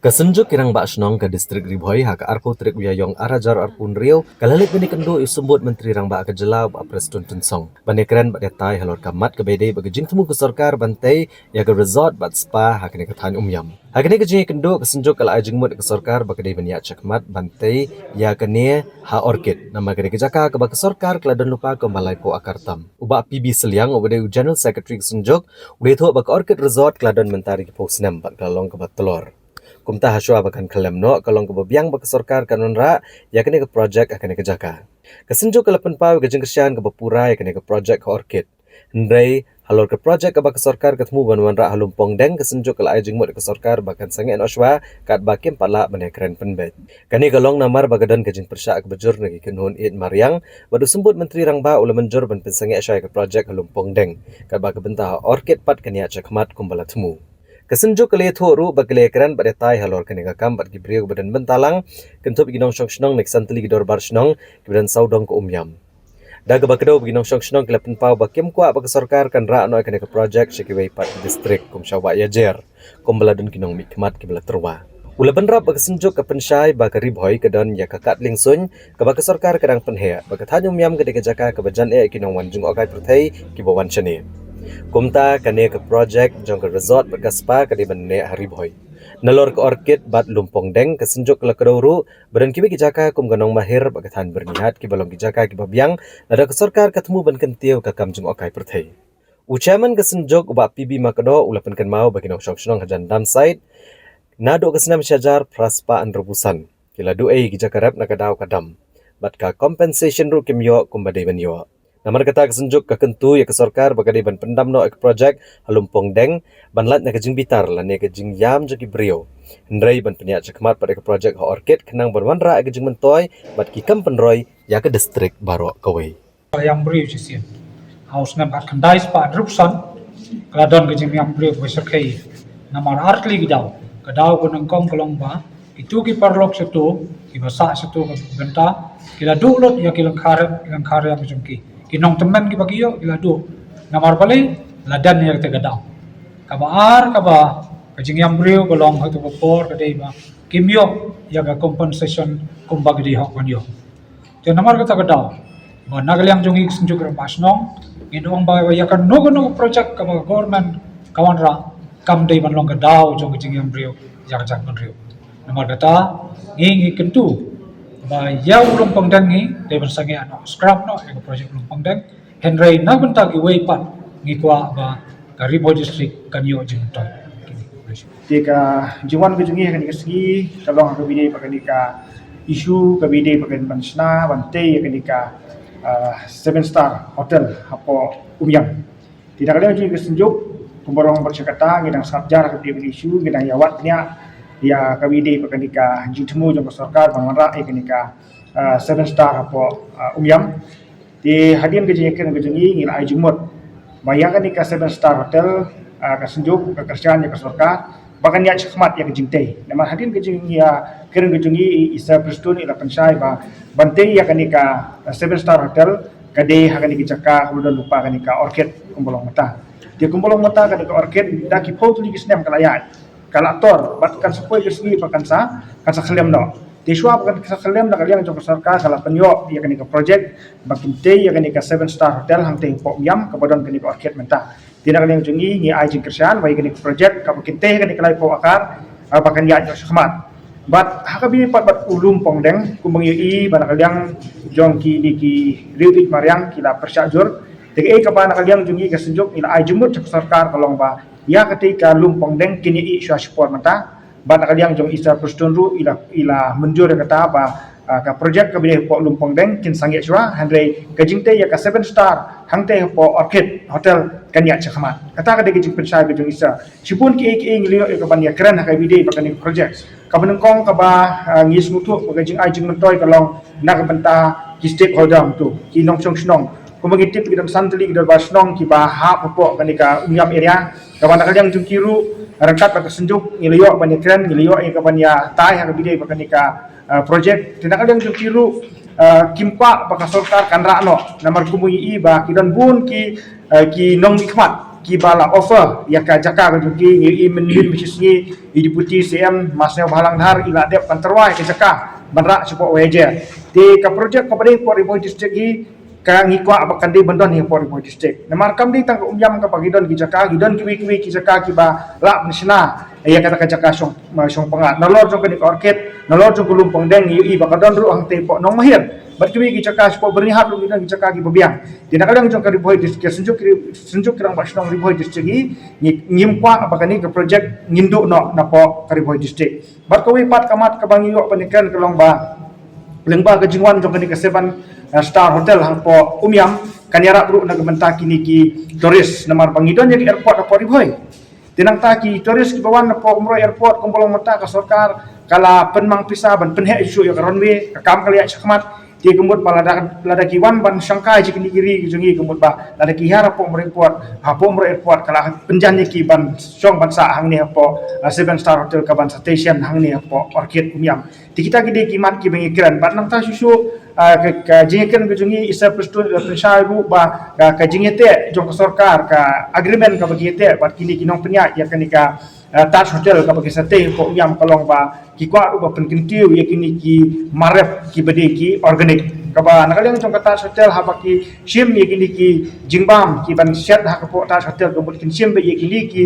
Kasenjuk kirang bak senong ke distrik Ribhoi hak arko trik uyayong arajar arpun Rio kalalik bani kendo isembut menteri rang bak ke jelau bak Preston Tunsong. Bani keren bak detai halor kamat ke bedai bagi jing temu ke sorkar bantai ya ke resort bat spa hak ni ke tan umyam. Hak ni ke jing kendo kasenjuk kala ajing mut ke sorkar bak kedai bani cakmat bantai ya ke ne ha orchid. Nama ke jaka ke bak sorkar kala dan lupa ke balai po akartam. Ubak PB Seliang ubade General Secretary kasenjuk ubade tu bak orchid resort kala dan mentari ke posnem bak kalong ke bak telur. Kumta haswa bakan kalem no kalong ke bebiang bak sorkar kanun ra ya kene ke projek akene ke jaka. Kesenjuk ke lepen pau ke jeng kesian ke bepura ya kene ke projek ke orchid. Hendrai halor ke projek ke bak sorkar ketemu banwan ra halumpong deng kesenjuk ke lai jeng mut ke sorkar bakan sange oswa kat bakim pala bane keren penbet. Kani kalong namar bagadan ke jeng persyak ke bejur nagi kenun it mariang badu sembut menteri rang ba ula menjur ban pensange asy ke projek halumpong deng kat bak bentah orchid pat kania cakmat kumbala temu. Kesenjuk kele thoru bakle kran pada tai halor kene kam bat gibriu badan bentalang kentup ginong shong shnong nek santli gidor bar shnong kibadan saudong ko umyam daga bakdo ginong shong shnong kele penpau bakim kwa bak sarkar kan ra no kene ke project shikiwei pat district kum shawa yajer kum baladun ginong mikmat kibla terwa ula benrap bak senjuk ke pensyai bak ribhoi kedon ya kakat lingsun ke bak sarkar kadang penhe bak thanyum yam ke jaka ke bajan e ginong wanjung okai perthai kibawan chani Kumta kane ke projek jong ke resort berkaspa kadi benne Ribhoi. Nalor ke orchid bat lumpong deng kesenjuk ke lekaduru badan kibi kijaka kum ganong mahir bagatan bernihat ki balong kijaka ki babiang ada ke sorkar ketemu ban kentiu ke kamjung okai perthai. Ucaman kesenjuk ubak PB makdo ulapan kan mau bagi nong syong hajan dam side nado kesenam syajar praspa androbusan kila duai kijaka rap nakadau kadam bat ka compensation ru kimyo kum badai banyo. Namar kata kesenjuk ke kentu ya ke sorkar bagadi ban pendam no ek projek halumpong deng ban lat na kejing bitar lan ne kejing yam joki brio hendrai ban penya cakmat pada ke projek ha orchid kenang ban ra kejing mentoy bat ki kam penroy ya ke distrik baro kawai yang beriu sisian haus na bat kandai spa rupsan kadon kejing yang beriu besakai namar artli gidau kadau gunung kong kolong ba itu ki parlok setu ki basa setu benta kila dulot ya kila khare macam kinong teman ki bagiyo ila do namar pali ladan ya te gadang kabar kajing yang brio golong hatu bopor kadai ba kimyo ya ga compensation kumbag di hok kanyo te namar kata gadang ba nagalyang jongi senjuk ra pasnong ngidong ba ya kan no project ka government kawan ra kam dei ban long gadao jong kajing yang brio ya ga jak brio namar kata ngi kentu ba yaw lumpang dang ni de bersange ano scrap no ego project lumpang dang henry na benta gi way pat ngi kwa ba Ribhoi district kanyo jing toy tika juwan ke jungi kan segi kalong ke bidai pakanika isu ke bidai pakan bansna bantai kanika seven star hotel hapo umyang tidak ada jungi kesenjuk pemborong bercakata ngidang sarjar ke bidai isu ngidang yawatnya ya kabide pakanika jitmu jong sarkar manra ekanika seven star hapo umyam di hadian kejenyekan kejengi ngila ai jumut bayakan nika seven star hotel kasenjuk kekerjaan ya sarkar bahkan ya khidmat ya kejingtai nama hadian kejengi ya keren kejengi isa prestun ila pensai ba bantai ya kanika seven star hotel kade hakani kijaka kemudian lupa kanika orchid kumbolong mata dia kumbolong mata kanika orchid daki potli kisnem kalayat kalator batkan sepoi kesini pakan sa khelem no tiswa pakan sa khelem da kalian jong sarkar kala penyo ya kani ke project bakin te ya kani ke seven star hotel hang te pok yam ke badan kani ke orchid menta tidak kalian jungi ni ai jing kerjaan bagi kani ke project ka bakin te kani ke lai po akar pakan ya jong khmat bat hakabi pat ulum pong deng kumbang yi bana kalian jong ki diki riutit mariang kila persyajur tege ka bana kalian jungi ke senjuk ila ai jumut sarkar kalong ba ya ketika lumpong deng kini i support mata bana kaliang jong isa perstunru ila menjur kata apa ka project ka bidai po lumpong deng kin sangi shwa handre kajingte ya ka seven star hangte po orchid hotel kanya chakmat kata ka degi jing pensai jong isa sipun ki ngilio ka ban ya keren ka bidai pa kani project ka benengkong ka ba ngis mutu ka jing ai jing mentoy kalong nak benta ki stakeholder tu ki nong chong snong kumagitip kita santli kita basnong ki baha popo kanika unyam area kawan kalian jungkiru rangkat pada senjuk ngiliyo banyak ngiliyo ka banya tai ha bidai kanika project tindak kalian jungkiru kimpa baka sorkar kanra no namar kumui ba kidan bun ki nong nikmat kibala offer ya ka jaka jugi i menin bisni i deputy CM masnya balang dhar ila dep panterwai ke jaka banra support waje te ka project ka bade por Riboy district gi ka ngikwa abakan de bandon ni por Riboy district namar kam di tang umyam ka pagidon ki jaka gidon kiwi ki jaka kiba la misna ya kata ka jaka song pengat nolor jong ka orket nolor jong lumpong deng i bakadon ru ang te po nong mahir berkiwi ki cakap supaya bernihat lu kita cakap ki babiang tidak kadang jong kari Riboy district senjuk kirang basnong Riboy district ngimpa apakah ni ke project nginduk no napo kari Riboy district berkawi pat kamat kabangi yo panikan kelong ba lengba ke jingwan jong kani ke 7 star hotel hang po umyam kanyara bru na gebenta kini ki turis namar pangidon jadi airport apo Riboy tinang ta ki turis ki bawan napo umroh airport kumpulong mata ka sarkar kala penmang pisah ban penhe isu yo runway kam kali sakmat dia kemud lada kiwan ban Shanghai jik nigiri jungi kemud ba lada kihara po mereport hapo mereport kala penjanji ki ban song ban sa hang ni hapo 7 star hotel ka ban station hang ni hapo orchid umyam kita gede kimat ki bengikiran ban nang ta susu ka jingikan jungi isa presto pensai ru ba ka jingete jong sarkar ka agreement ka bagete bat kini kinong penya ya kanika Taj hotel ka bagi sate po yam kalong ba ki kwa ba penkintiu ya kini ki marep ki bede ki organic ka ba nakaliang jong Taj hotel ha ba ki sim ya kini ki jingbam ki ban set ha po Taj hotel ka bud kin sim ya kini ki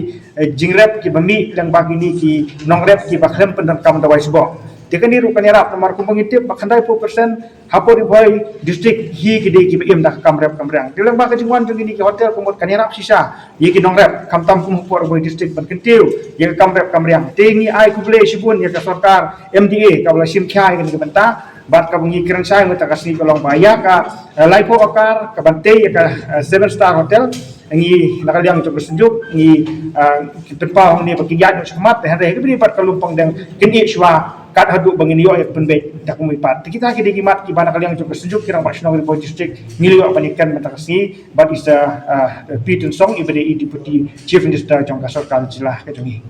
jingrep ki bami dan ba kini ki nongrep ki ba khlem pendan kam dawai sbo tekan ni rukan yarap nomor kumpang itip bakandai 4% hapo Riboy district hi gede ki im dak kamrep kamrang dilang ba ka jingwan jong ini ki hotel kumut kan yarap sisa ye ki nongrep kam tam kum por Riboy district ban kentiu ye kamrep kamrang tengi ai kubule sibun ye ka sarkar MDA ka wala sim kya ye ki benta bat ka bungi kiran sai mata kasni kolong baya ka laipo akar ka bante ye ka 7 star hotel ngi nakaliang to bersejuk ngi tempa hong ni bakiyat no sakmat hare ke bini pat kalumpang dang kini shwa kat hadu bangin yo ek penbe dak mui pat kita ki digimat ki bana kaliang to bersejuk kirang basno Riboy district ngili yo panikan mata kasni but is a Pete Song ibede deputy chief minister jong ka sarkar jilah ke jongi